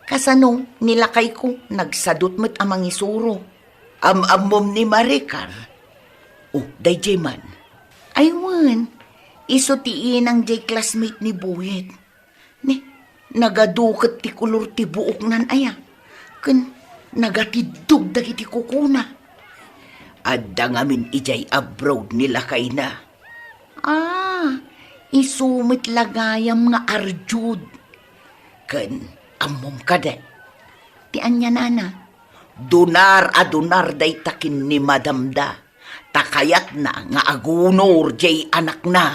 Kasano, nilakay ko, nagsadot mo't amang isuro. Amom ni Maricar. Oh, day jay man. Aywan, iso tiin ang jay classmate ni Buyet. Nagadukat ti kulor ti buok nan aya. Ken nagatidog dagiti kukuna. Adda ngamin ijay abroad nila kay na. Isumit lagayam nga arjud. Ken amom kade. Ti anya nana. Dunar day takin ni madamda. Takayat na nga agunor jay anak na.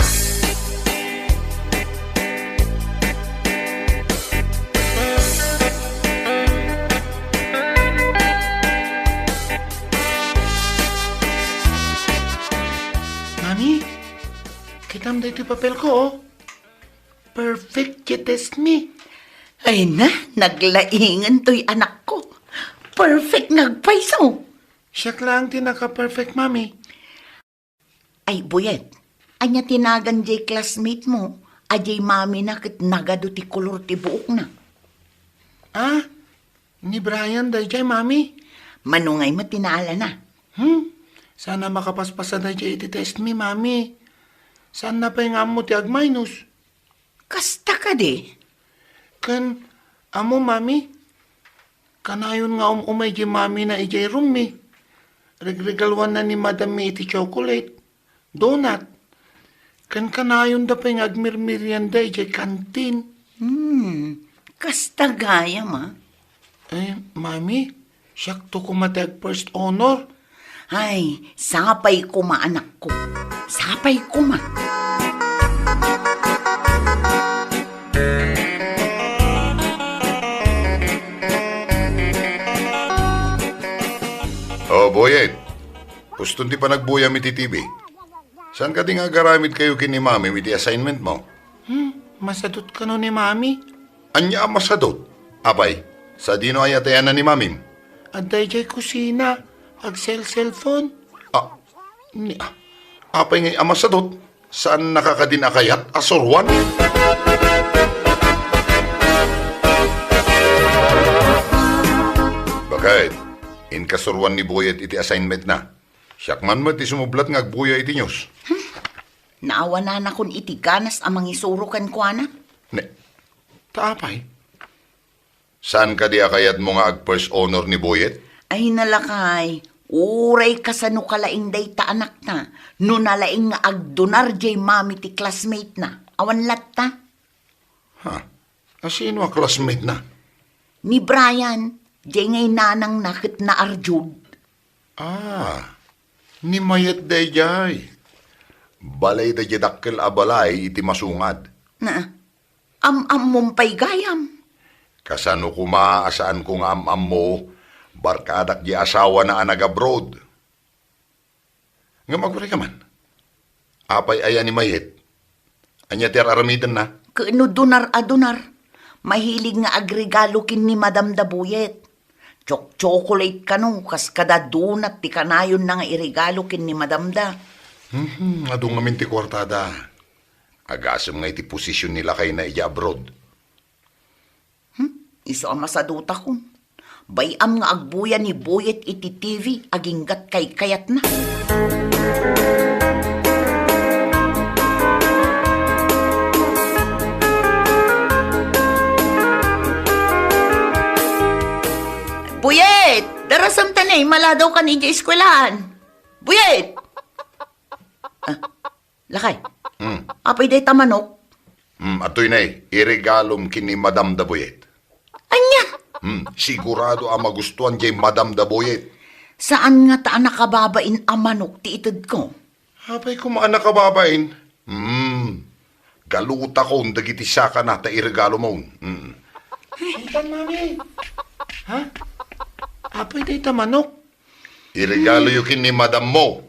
Mami, kitam da ito papel ko, oh. Perfect you test me. Ay na, naglaingan to'y anak ko. Perfect nagpaiso. Siya lang tinaka-perfect, mami. Ay, Buyet, anya tinagan jay classmate mo, ajay mami na kit nagado ti kulor ti buok na. Ni Brian da jay, mami. Manungay mo tinaala na. Sana makapaspasa da jay iti test me, mami. Sana pa yung amo ti agminus. Kasta ka di. Kan, amo, mami. Kanayon nga umay jay mami na ijay room mi. Regregalwan na ni Madam mi iti chocolate. Donut. Kan kanayon da pa yung agmirmirian da ijay kantin. Kasta gaya ma. Mami, siyak to kumatag first honor. Ay, sapay ko ma anak ko. Sapay ko ma. Oh, Boyet. Gusto di pa nagbuyam iti TV. Saan ka di nga garamit kayo kini mami iti assignment mo? Masadot ka no ni mami. Anya ang masadot? Apay, sa dino ay atayan na ni mamim? Aday jay kusina. Ag cellphone. Apay ngay ang masadot? Saan nakakadinakayat? Asorwan? Bakit? In kasurwan ni Boyet iti assignment na. Siyak man mo iti sumublat nga agbuya iti news. Naawa na kun iti ganas amang isurukan ko na. Ne, Taapay. saan ka di akayat mo nga ag first honor ni Boyet? Ay nalakay, uray ka sa nukalaing day ta anak na, no nalaing nga agdonar jay mami ti classmate na, awan latta. Sino ang classmate na? Ni Brian, jay ngay nanang nakit na arjud. Ni mayat day jay. Balay day dakkel abalay iti masungad. Na, mumpay gayam. Kasano ko maaasaan kung am mo, barkadak di asawa na anag-abroad. Nga magpare ka man. Apay aya ni mayet. Anya ti aramidan na. Kaano donar. Mahilig nga agregalo kin ni Madam Dabuyet. Chocolate kano, kas kada donut ti kanayon na nga irigalo kin ni Madam Da. Adong ngamin ti kwartada. Agasam nga iti posisyon nila kay na iya abroad. Iso ang masaduta ko. Bayam nga agbuya ni Buyet iti TV, aginggat kay kayat na. Buyet! Darasam tanay, maladaw ka ni eskwelahan. Buyet! Lakay, apay day tamanok. Atoy na iregalom kini Madam Dabuyet. Anya! Sigurado ang magustuhan jay Madam Dabuyet. Saan nga taan nakababain ang manok ti itod ko? Hapay ko maan nakababain. Galuta ko dagiti saka na ta iregalo mo. Apoy day tamanok. Iregalo yukin ni Madam mo.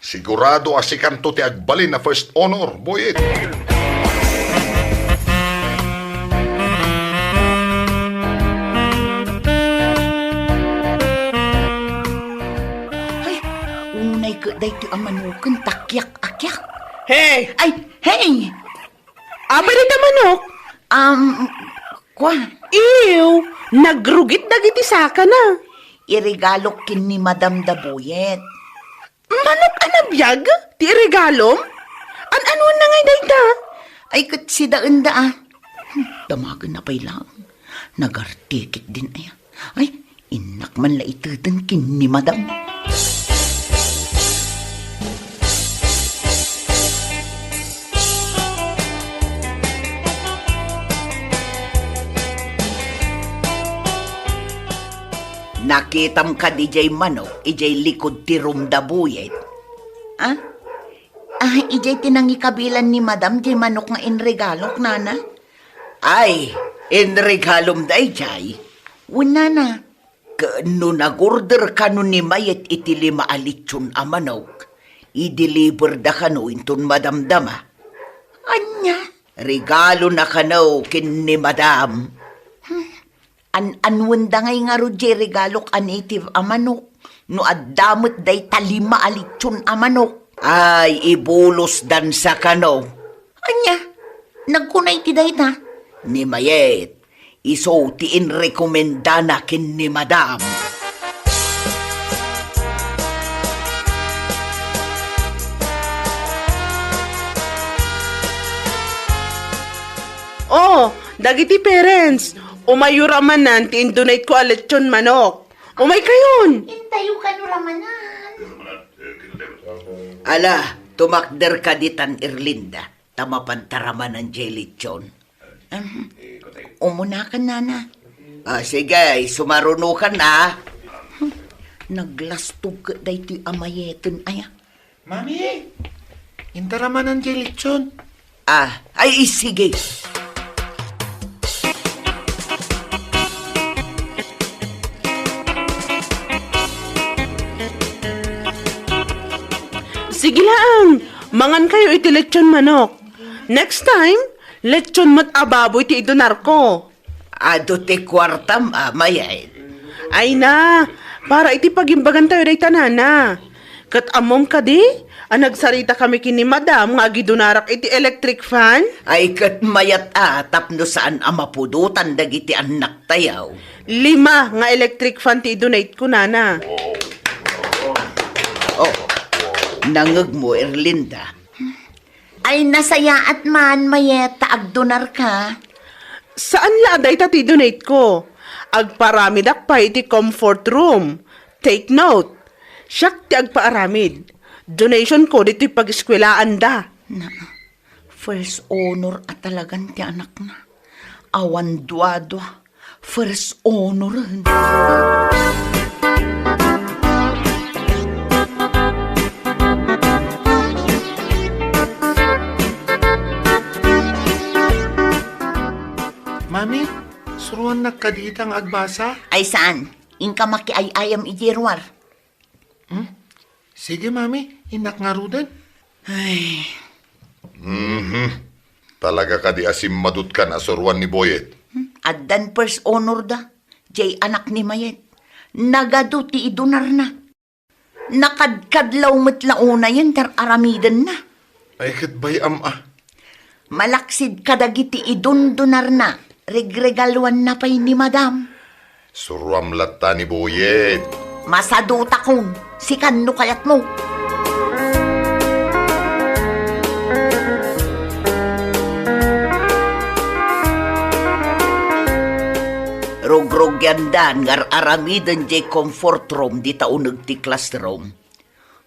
Sigurado asikanto ti agbalin na first honor, Buyet. Ay, unay ka day ti ang manukan, takyak-akyak. Hey! Ay, hey! Apay day tamanok? Kwa, Ew! Nagrugit dagiti saka na. irigalo kin ni Madam Dabuyet. Manok anabiyag? Ti regalo? Ano na ngay dayta? Ay, kat si daan da damagan na pa'y lang. Nagartikit din ay. Ay, inak man la itudan kin ni Madam. Nakitam ka di jay manok, ijay likod ti Rumdabuyet. Ah? Ijay tinangi kabilan ni Madam, jay manok nga inregalok, nana. Ay, inregalom day jay. Una na. Kano nag-order ka nun ni Mayet iti 5 alitsyon a manok. I-deliver da ka no intun Madam Dama. Anya? Regalo na ka no kin ni Madam. Anwanda ngay nga Roger regalok a native a manok. No addamot day 5 alitsyon a manok. Ay, ibulos dan sa kano. Anya? Nagkunay ti day na. Ni Mayet, iso ti inrekomenda na kin ni Madam. Oh, dagiti parents. Umayura man nan, ti-indonate ko aletsyon manok. Umay kayon. Intayo ka no ramanan. Ala, tumakder ka ditan Irlinda. Tamapantaraman ng jellychon. Umuna ka, nana. Sige, sumaruno ka na. Naglastog ka day ti amayeton, aya. Mami, intaraman ang jelitson. Ay, sige. Sige lang, mangan kayo iti lechon manok. Next time, lechon mat ababoy ti idonar ko. Ado ti kwartam, mayay. Ay na, para iti pagimbagan tayo day tanana. Kat amom ka di, nagsarita kami kini Madam nga gidunarak iti electric fan. Ay kat mayat tapno saan amapudutan dagiti anak tayaw. 5 nga electric fan ti donate ko, nana. Oh, nangag mo, Erlinda. Ay, nasaya at man, mayeta, agdonar ka. Saan la day ti donate ko? Agparamidak pa iti comfort room. Take note. Siyak ti agpaaramid. Donation ko dito pag-eskwelaan da. Na, first honor at talagan ti anak na. Awan duado, first honor. Mami, suruan na kaditang agbasa. Ay saan? Inka makiayayam ijerwar. Sige, Mami, inak nga rudan. Ay, Talaga ka di asim madut ka na sorwan ni Boyet. Addan first honor da, jay anak ni Mayet. Nagado ti idunar na. Nakadkadlaw matlauna yan, tar aramidan na. Ay kat bay ama. Malaksid kadagiti idundunar na. Regregaluan na pa'y ni madam. Surwam latta ni Boyet. Masaduta kong, si kanno kayat mo. Rogrog yandan, ngar aramidan jay comfort room, di taunag ti classroom.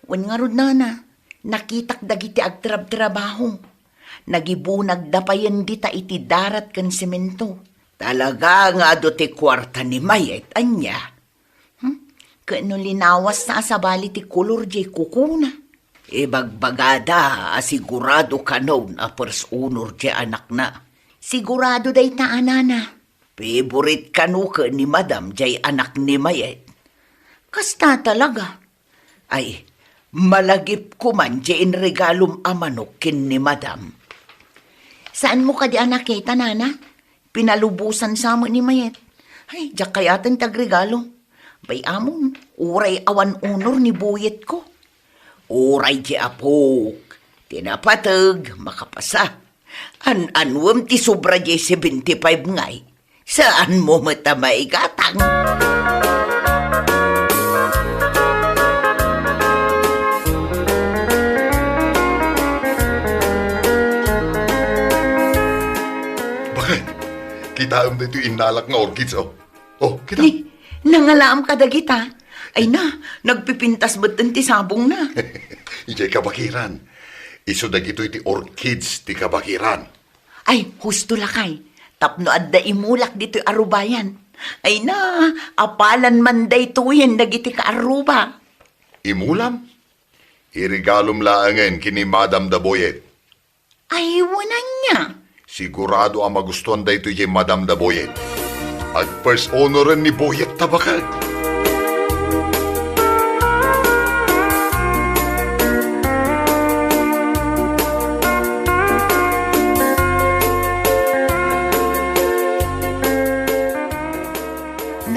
Wan nga rod na, nakitak dagiti agtrab-trabaho. Nagibunag dapayan di ta iti darat kan semento. Talaga nga do ti kwarta ni Mayet, anya. Kano linawas na asabali ti kulor jay kukuna. Ibagbagada, asigurado ka noon a first honor jay anak na. Sigurado day ta anana. Favorite kanu ka ni madam jay anak ni Mayet. Kasta talaga. Ay, malagip ko man jay in regalom amanok kin ni madam. Saan mo ka di anak kita, nana? Pinalubusan sa mo ni Mayet. Ay, diyak kayatan tagregalo. Bay amon, uray awan unor ni Boyet ko. Uray di apok. Tinapatag, makapasa. An-anwam ti sobra di 75 ngay. Saan mo matamay gatang? Bakit? Kita dito inalak nga orchids, oh. Oh, kita. Ni, nangalaam ka dagita. Ay na, nagpipintas ba't ti sabong na? Ijay kabakiran. Isudag ito iti orchids ti kabakiran. Ay, husto lakay. Tapno adda imulak dito arubayan. Ay na, apalan man day tuyen dagiti ka aruba. Imulam? Irigalom laangen kini Madam da Boyet. Ay, wala niya. Sigurado ang magustuhan da ito yung Madam da Boyet. At first honoran ni Boyet tabakad.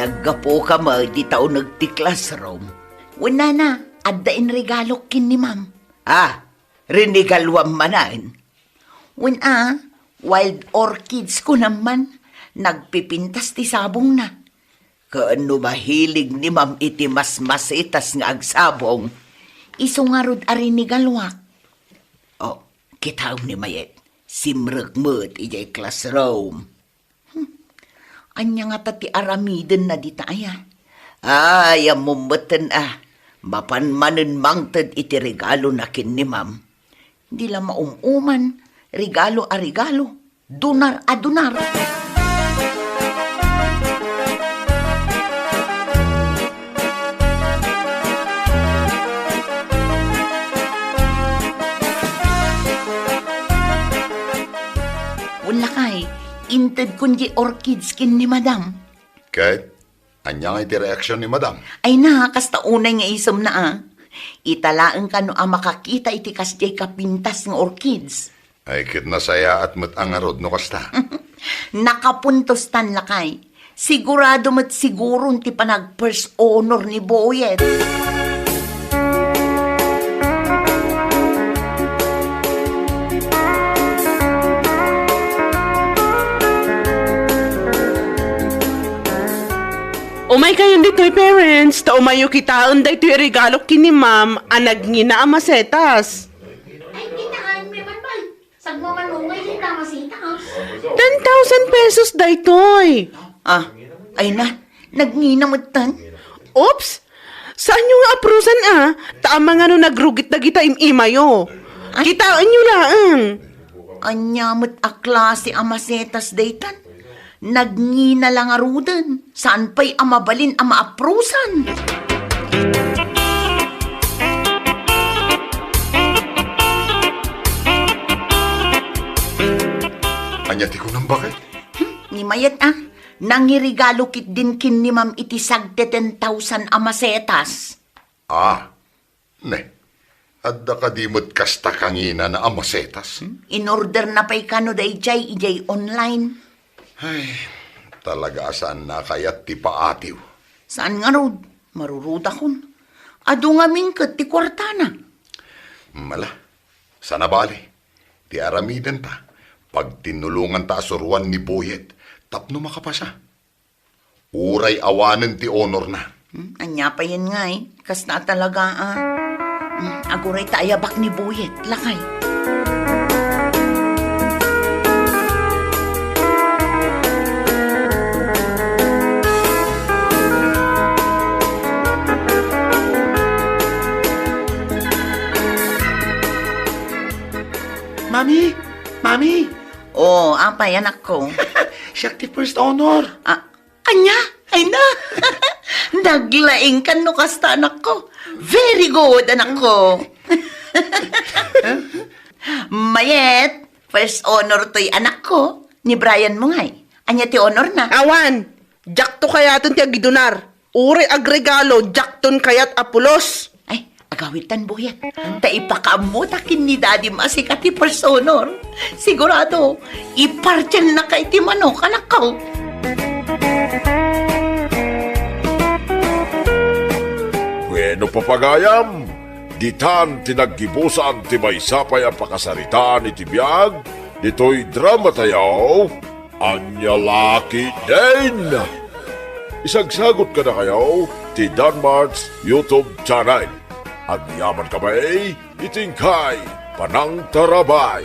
Naggapo ka ma, di tao nagti classroom. Wala na, adda in regalo kin ni ma'am. Ah, rinigalwam manain. Wala, wild orchids ko naman. Nagpipintas ti sabong na. Kaano mahilig ni ma'am iti mas masitas nga agsabong. Iso nga rod arinigalwak. Oh, kitaw ni Mayet. Simrag mo't ijay classroom. Anya nga tati aramiden na di taaya. Ay, amumatan mapanmanen mangtad iti regalo na kin ni ma'am. Di lang maumuman, regalo a regalo, dunar a dunar. Wala kay, inted kundi orchids kin ni madam. Kahit, anya nga iti reaksyon ni Madam. Ay na, kasta unay nga isom na Italaan ka no ang makakita iti kasjay kapintas ng orchids. Ay kit nasaya at matangarod no kasta. Nakapuntos tan lakay. Sigurado mat siguro ti panag first honor ni Boyet. Umay kayo dito'y parents, ta umayo kitaan da ito'y regalo kini ma'am, anag ngina ang masetas. Ay, kitaan, may manbal. Sagmamanungay din na masita, ha? 10,000 pesos da ito'y. Ah, ay na, nagninamatan. Oops! Saan nyo nga aprusan Taama nga no nagrugit na kita imayo. Kitaan nyo lang. Anyamot a klase amasetas daytan. Nagngina lang arudan. Saan pa'y amabalin ama aprusan? Anya ti ko nang bakit? Ni Mayet nangirigalo kit din kin ni ma'am iti sagte 10,000 amasetas. Ah, ne. At nakadimot kasta kangina na amasetas. In-order na pa'y kano da ijay online. Ay, talaga saan na kaya't ti paatiw. Saan nga rod? Maruruda kun. Ado nga mingkat ti kwartana. Mala, sana bali. Ti aramidan ta. Pag tinulungan ta asuruan ni Boyet, tapno makapasa. Uray awanan ti honor na. Anya pa yan nga eh. Kas na talaga aguray taayabak ni Buyet. Lakay. Mami! Mami! Oh, apay anak ko. Siya ti first honor. Anya? Ay na! Naglaing kan no kasta anak ko. Very good, anak ko. Mayet, first honor to'y anak ko. Ni Brian mo nga'y. Anya ti honor na. Awan, jakto kayaton ti agidunar. Uri agregalo, jakton kayat apulos. Ay, agawitan buyat. Taipakaamotakin ni Daddy Masika ti first honor. Sigurado, ipartyan na kay ti manok, anak ko. Bueno papagayam, ditan tinaggibusan ti maysapay ang pakasaritaan iti biyag, dito'y drama tayaw, Anya Laki din! Isagsagot ka na kayo, ti Danmarts YouTube channel. At yaman kamay, itingkay, panang tarabay.